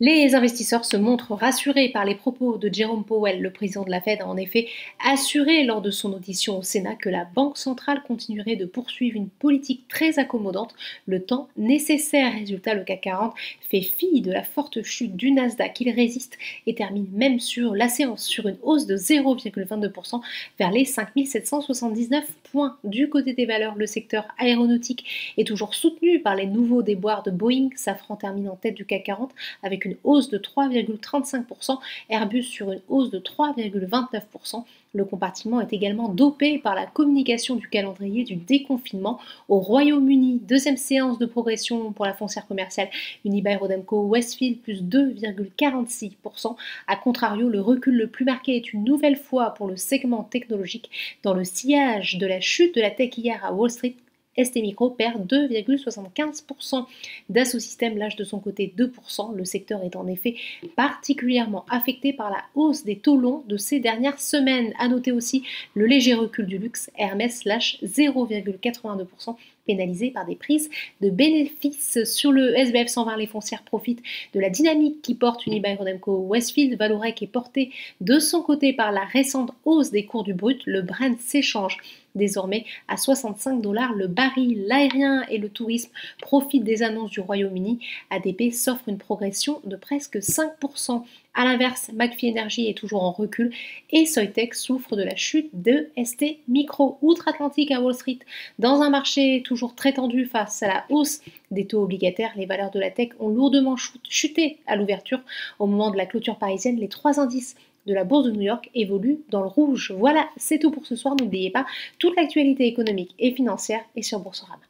Les investisseurs se montrent rassurés par les propos de Jerome Powell. Le président de la Fed a en effet assuré lors de son audition au Sénat que la Banque centrale continuerait de poursuivre une politique très accommodante le temps nécessaire. Résultat, le CAC 40 fait fi de la forte chute du Nasdaq. Il résiste et termine même sur la séance sur une hausse de 0,22% vers les 5779 points. Du côté des valeurs, le secteur aéronautique est toujours soutenu par les nouveaux déboires de Boeing. Safran termine en tête du CAC 40 avec une hausse de 3,35%, Airbus sur une hausse de 3,29%. Le compartiment est également dopé par la communication du calendrier du déconfinement au Royaume-Uni. Deuxième séance de progression pour la foncière commerciale Unibail-Rodamco-Westfield, plus 2,46%. A contrario, le recul le plus marqué est une nouvelle fois pour le segment technologique dans le sillage de la chute de la tech hier à Wall Street. STMicro perd 2,75%. Dassault Systèmes lâche de son côté 2%. Le secteur est en effet particulièrement affecté par la hausse des taux longs de ces dernières semaines. A noter aussi le léger recul du luxe. Hermès lâche 0,82%, pénalisé par des prises de bénéfices. Sur le SBF 120, les foncières profitent de la dynamique qui porte Unibail-Rodamco-Westfield. Vallourec est porté de son côté par la récente hausse des cours du brut. Le Brent s'échange désormais à 65 $ le baril. L'aérien et le tourisme profitent des annonces du Royaume-Uni. ADP s'offre une progression de presque 5%. A l'inverse, McPhy Energy est toujours en recul et Soitec souffre de la chute de ST Micro. Outre-Atlantique à Wall Street, dans un marché toujours très tendu face à la hausse des taux obligataires, les valeurs de la tech ont lourdement chuté à l'ouverture. Au moment de la clôture parisienne, les trois indices de la bourse de New York évolue dans le rouge. Voilà, c'est tout pour ce soir. N'oubliez pas, toute l'actualité économique et financière est sur Boursorama.